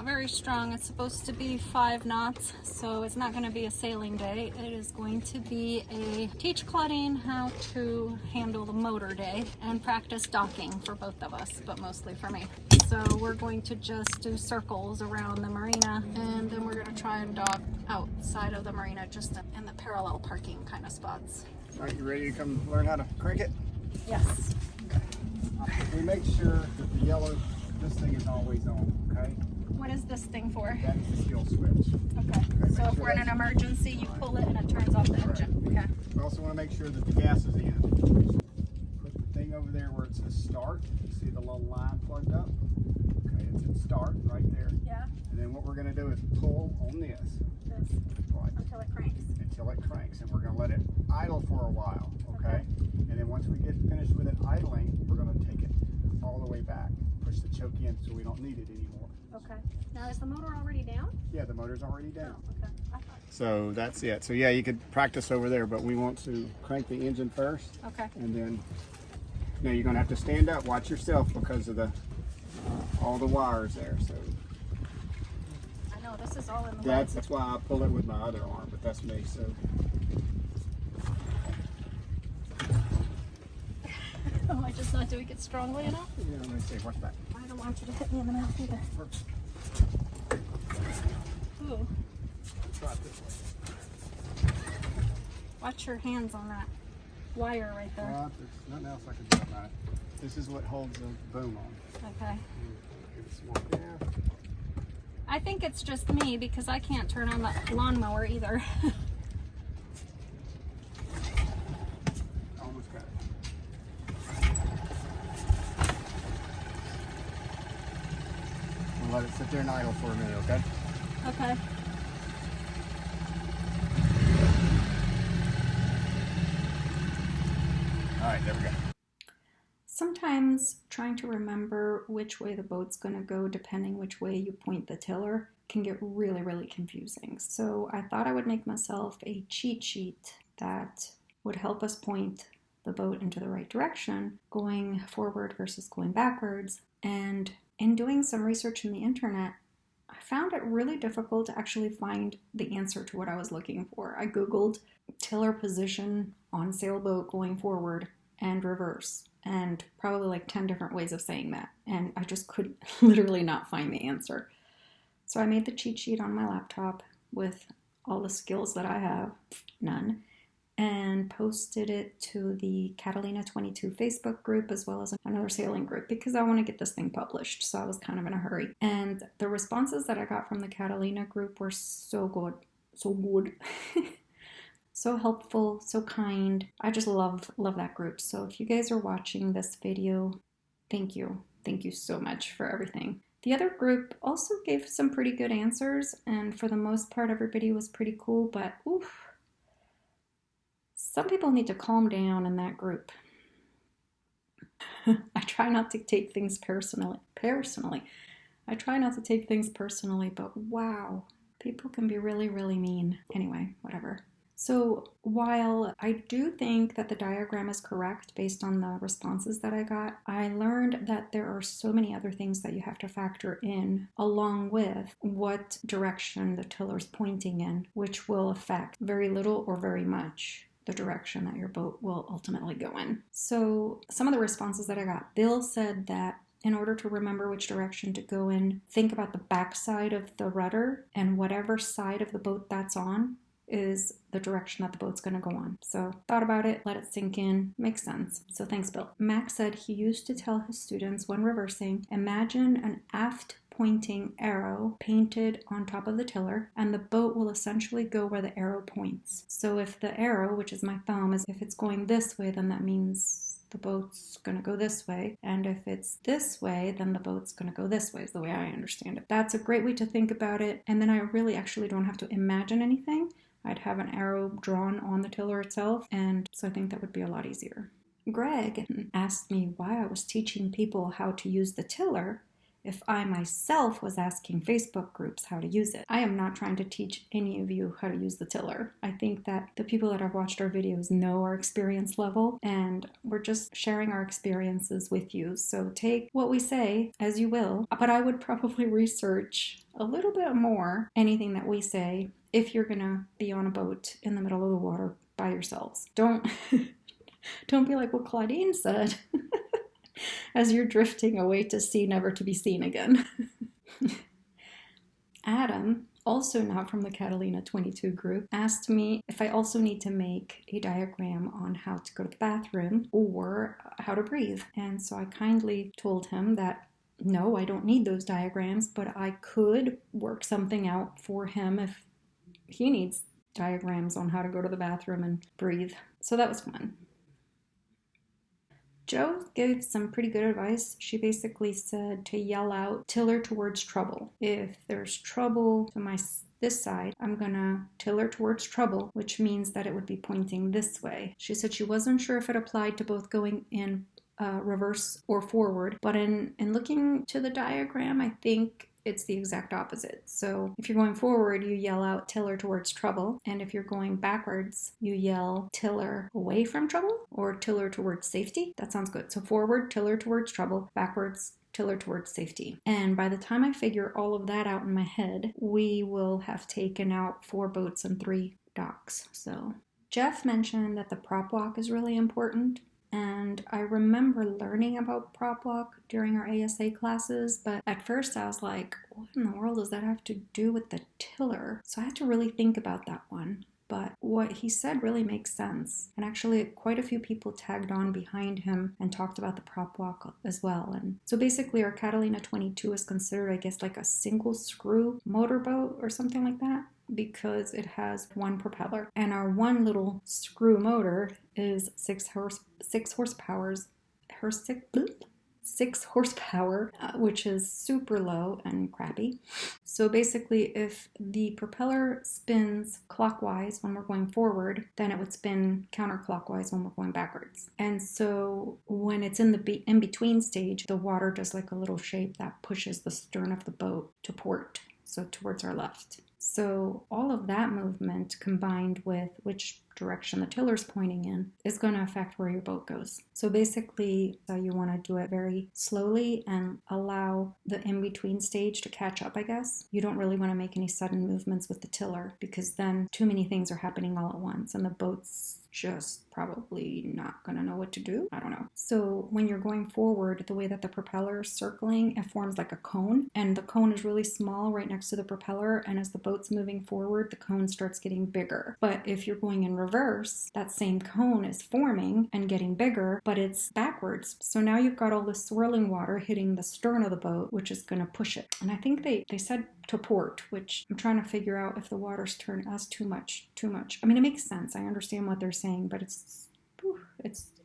very strong. It's supposed to be 5 knots, so it's not going to be a sailing day. It is going to be a teach Claudine how to handle the motor day and practice docking for both of us, but mostly for me. So we're going to just do circles around the marina, and then we're going to try and dock outside of the marina, just in the parallel parking kind of spots. All right, you ready to come learn how to crank it? Yes. We make sure that the yellow, this thing is always on, okay? What is this thing for? That is the kill switch. Okay. So if we're in an emergency, you pull it and it turns off the engine. Okay. We also want to make sure that the gas is in. Put the thing over there where it says start. You see the little line plugged up? Okay, it's in start right there. Yeah. And then what we're going to do is pull on this. This. Right. Until it cranks. Until it cranks. And we're going to let it idle for a while, okay? And then once we get finished with it idling, we're going to take it all the way back. Push the choke in so we don't need it anymore. Okay. Now is the motor already down? Yeah, the motor's already down. Oh, okay. So that's it. So yeah, you could practice over there, but we want to crank the engine first. Okay. And then, now you're gonna have to stand up, watch yourself because of the all the wires there. So I know this is all in the way. that's why I pull it with my other arm, but that's me. So Am I just not doing it strongly enough? yeah, let me see. Watch that. I don't want you to hit me in the mouth either. Ooh. Try it this way. Watch your hands on that wire right there. Well, there's nothing else I can do about it. This is what holds the boom on. Okay. Give it some more gas. I think it's just me because I can't turn on the lawnmower either. Almost got it. We'll let it sit there and idle for a minute, okay? Okay. All right, there we go. Sometimes trying to remember which way the boat's going to go, depending which way you point the tiller, can get really, really confusing. So I thought I would make myself a cheat sheet that would help us point the boat into the right direction, going forward versus going backwards. And in doing some research in the internet, I found it really difficult to actually find the answer to what I was looking for. I Googled tiller position on sailboat going forward and reverse, and probably like 10 different ways of saying that. And I just could literally not find the answer. So I made the cheat sheet on my laptop with all the skills that I have, none, and posted it to the Catalina 22 Facebook group as well as another sailing group because I want to get this thing published. So I was kind of in a hurry. And the responses that I got from the Catalina group were so good, so helpful, so kind. I just love that group. So if you guys are watching this video, thank you. Thank you so much for everything. The other group also gave some pretty good answers, and for the most part, everybody was pretty cool, but oof. Some people need to calm down in that group. I try not to take things personally. I try not to take things personally, but wow, people can be really, really mean. Anyway, whatever. So while I do think that the diagram is correct based on the responses that I got, I learned that there are so many other things that you have to factor in along with what direction the tiller's pointing in, which will affect very little or very much the direction that your boat will ultimately go in. So some of the responses that I got, Bill said that in order to remember which direction to go in, think about the back side of the rudder, and whatever side of the boat that's on is the direction that the boat's going to go on. So thought about it, let it sink in, makes sense. So thanks, Bill. Max said he used to tell his students when reversing, imagine an aft pointing arrow painted on top of the tiller, and the boat will essentially go where the arrow points. So if the arrow, which is my thumb, if it's going this way, then that means the boat's going to go this way. And if it's this way, then the boat's going to go this way, is the way I understand it. That's a great way to think about it. And then I really actually don't have to imagine anything. I'd have an arrow drawn on the tiller itself, and so I think that would be a lot easier. Greg asked me why I was teaching people how to use the tiller if I myself was asking Facebook groups how to use it. I am not trying to teach any of you how to use the tiller. I think that the people that have watched our videos know our experience level, and we're just sharing our experiences with you. So take what we say as you will, but I would probably research a little bit more anything that we say if you're gonna be on a boat in the middle of the water by yourselves. Don't be like what Claudine said as you're drifting away to sea, never to be seen again. Adam, also not from the Catalina 22 group, asked me if I also need to make a diagram on how to go to the bathroom or how to breathe. And so I kindly told him that no, I don't need those diagrams, but I could work something out for him if he needs diagrams on how to go to the bathroom and breathe. So that was fun. Jo gave some pretty good advice. She basically said to yell out, tiller towards trouble. If there's trouble to this side, I'm gonna tiller towards trouble, which means that it would be pointing this way. She said she wasn't sure if it applied to both going in reverse or forward, but in looking to the diagram, I think it's the exact opposite. So if you're going forward, you yell out tiller towards trouble. And if you're going backwards, you yell tiller away from trouble or tiller towards safety. That sounds good. So forward, tiller towards trouble, backwards, tiller towards safety. And by the time I figure all of that out in my head, we will have taken out 4 boats and 3 docks. So Jeff mentioned that the prop walk is really important. And I remember learning about prop walk during our ASA classes, but at first I was like, what in the world does that have to do with the tiller? So I had to really think about that one. But what he said really makes sense. And actually quite a few people tagged on behind him and talked about the prop walk as well. And so basically our Catalina 22 is considered, I guess, like a single screw motorboat or something like that, because it has 1 propeller. And our one little screw motor is 6 horsepower, which is super low and crappy. So basically, if the propeller spins clockwise when we're going forward, then it would spin counterclockwise when we're going backwards. And so when it's in the in-between stage, the water does like a little shape that pushes the stern of the boat to port, so towards our left. So all of that movement combined with which direction the tiller's pointing in is going to affect where your boat goes. So basically, you want to do it very slowly and allow the in-between stage to catch up, I guess. You don't really want to make any sudden movements with the tiller because then too many things are happening all at once and the boat's just probably not going to know what to do. I don't know. So when you're going forward, the way that the propeller is circling, it forms like a cone, and the cone is really small right next to the propeller, and as the boat's moving forward, the cone starts getting bigger. But if you're going in reverse, that same cone is forming and getting bigger, but it's backwards. So now you've got all this swirling water hitting the stern of the boat, which is going to push it. And I think they said to port, which I'm trying to figure out if the water's turned us too much. I mean, it makes sense. I understand what they're saying, but it's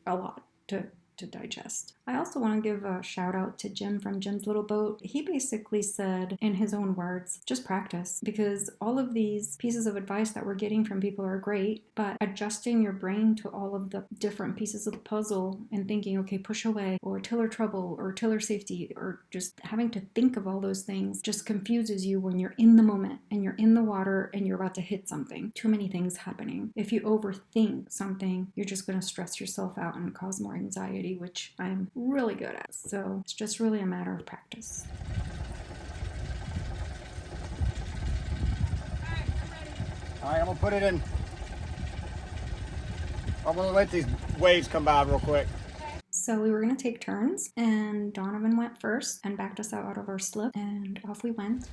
a lot to digest. I also want to give a shout out to Jim from Jim's Little Boat. He basically said, in his own words, just practice, because all of these pieces of advice that we're getting from people are great, but adjusting your brain to all of the different pieces of the puzzle and thinking, okay, push away, or tiller trouble, or tiller safety, or just having to think of all those things just confuses you when you're in the moment and you're in the water and you're about to hit something. Too many things happening. If you overthink something, you're just going to stress yourself out and cause more anxiety, which I'm really good at. So it's just really a matter of practice. All right, I'm gonna put it in. I'm gonna let these waves come by real quick. So we were gonna take turns, and Donovan went first and backed us out of our slip, and off we went.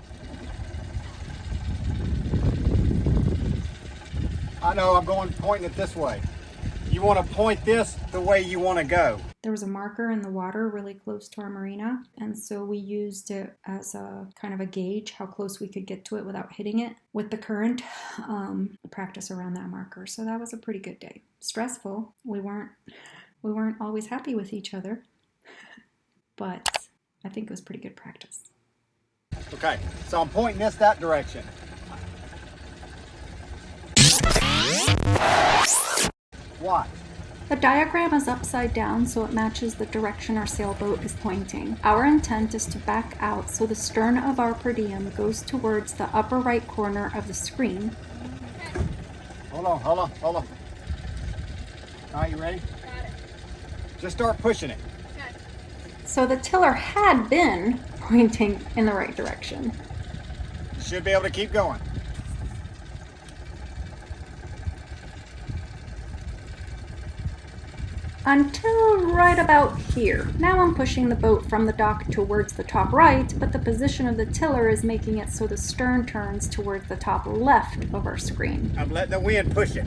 I know, I'm pointing it this way. You want to point this the way you want to go. There was a marker in the water really close to our marina, and so we used it as a kind of a gauge how close we could get to it without hitting it with the current. Practice around that marker. So that was a pretty good day. Stressful. We weren't always happy with each other, but I think it was pretty good practice. Okay, so I'm pointing this that direction. Watch. The diagram is upside down so it matches the direction our sailboat is pointing. Our intent is to back out so the stern of our per diem goes towards the upper right corner of the screen. Hold on. All right, you ready? Got it. Just start pushing it. Okay. So the tiller had been pointing in the right direction. You should be able to keep going. Until right about here. Now I'm pushing the boat from the dock towards the top right, but the position of the tiller is making it so the stern turns towards the top left of our screen. I'm letting the wind push it.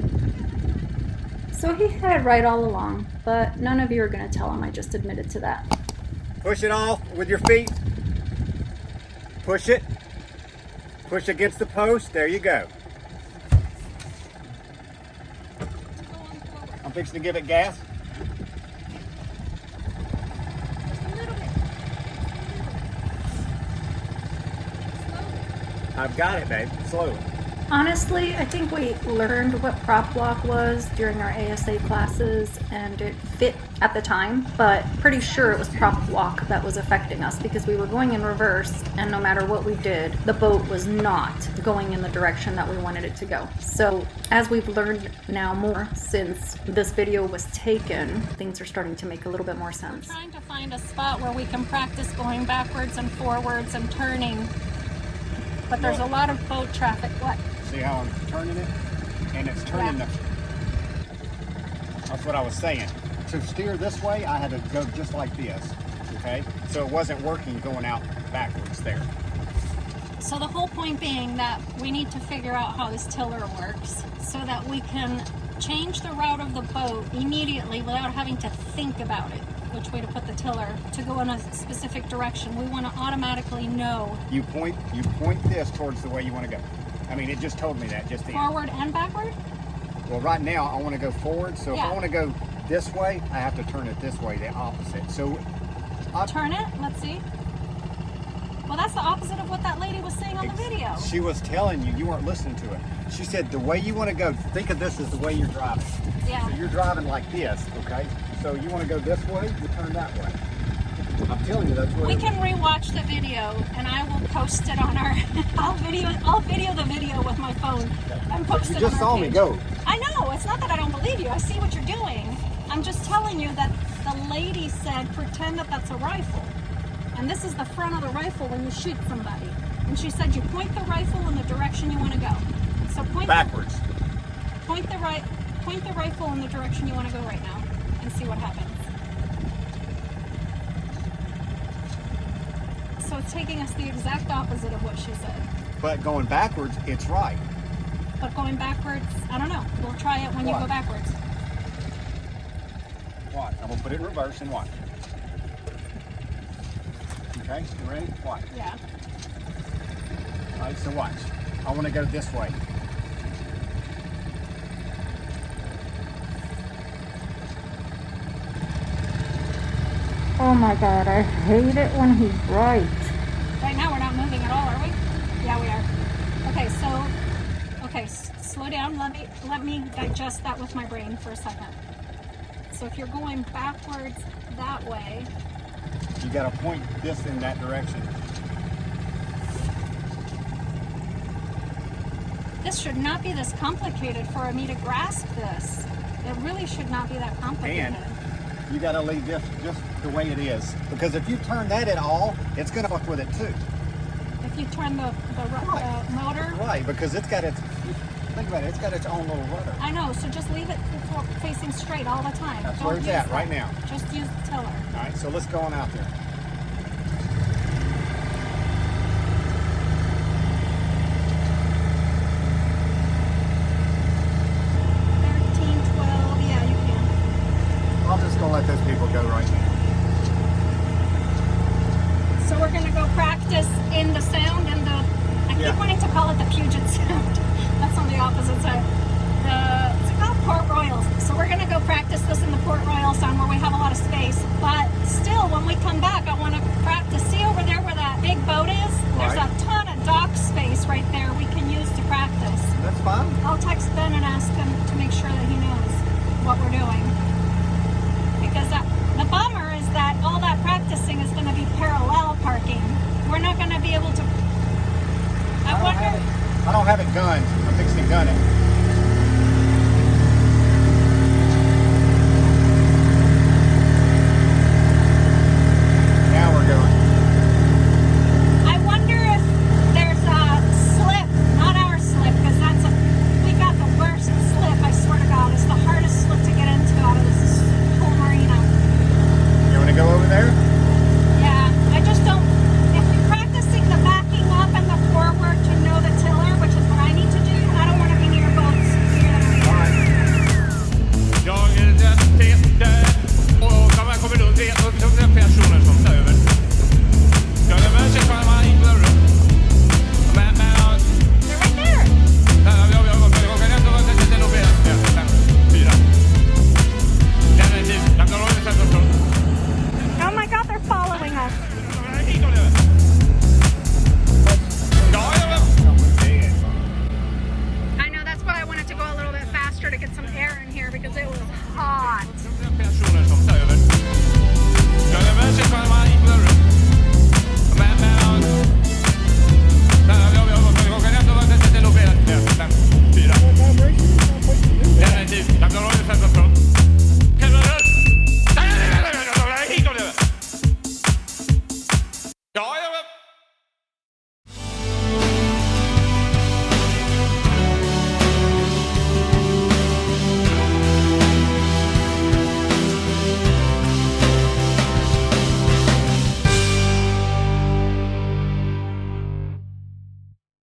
So he had it right all along, but none of you are going to tell him I just admitted to that. Push it off with your feet. Push it. Push against the post. There you go. I'm fixing to give it gas. I've got it, babe. Slowly. Honestly, I think we learned what prop block was during our ASA classes, and it fit at the time, but pretty sure it was prop block that was affecting us because we were going in reverse, and no matter what we did, the boat was not going in the direction that we wanted it to go. So as we've learned now more since this video was taken, things are starting to make a little bit more sense. We're trying to find a spot where we can practice going backwards and forwards and turning, but there's a lot of boat traffic. What? See how I'm turning it? And it's turning Yeah. That's what I was saying. To steer this way, I had to go just like this, okay? So it wasn't working going out backwards there. So the whole point being that we need to figure out how this tiller works so that we can change the route of the boat immediately without having to think about it, which way to put the tiller to go in a specific direction. We want to automatically know. You point this towards the way you want to go. I mean, it just told me that just then. Forward and backward? Well, right now I want to go forward, so if Yeah. I want to go this way, I have to turn it this way, the opposite. So Turn it, let's see. Well, that's the opposite of what that lady was saying on the video. she was telling you, you weren't listening to it. She said the way you want to go, think of this as the way you're driving. Yeah. So you're driving like this, okay? So you want to go this way, you turn that way. I'm telling you, that's what We it can rewatch the video, and I will post it on our. I'll video the video with my phone and post You it just on our saw page. me go. I know. It's not that I don't believe you. I see what you're doing. I'm just telling you that the lady said pretend that that's a rifle, and this is the front of the rifle when you shoot somebody. And she said you point the rifle in the direction you want to go. So Backwards. Point the rifle in the direction you want to go right now, and see what happens. So it's taking us the exact opposite of what she said. But going backwards, it's right. But going backwards, I don't know. We'll try it when you What? go backwards. Watch. I'm gonna put it in reverse and watch. Okay, you ready? Watch. Yeah. All right, so watch. I want to go this way. Oh my god, I hate it when he's right. Right now we're not moving at all, are we? Yeah, we are. Okay, slow down. Let me digest that with my brain for a second. So if you're going backwards that way, You got to point this in that direction. this should not be this complicated for me to grasp this. It really should not be that complicated. And you got to leave this just the way it is. Because if you turn that at all, it's going to fuck with it too. If you turn the motor, Right, because it's got its, think about it, it's got its own little rudder. I know, so just leave it facing straight all the time. That's Don't where it's use at that. right now. Just use the tiller. All right, so let's go on out there. Yeah, you can. I'm just going to let those people go right now. So we're going to go practice in the sound and the, I Yeah. keep wanting to call it the Puget Sound. That's on the opposite side. It's called Port Royal. So we're going to go practice this in the Port Royal Sound where we have a lot of space. But still, when we come back, I want to practice. See over there where that big boat is? There's Right. a ton of dock space right there we can use to practice. That's fine. I'll text Ben and ask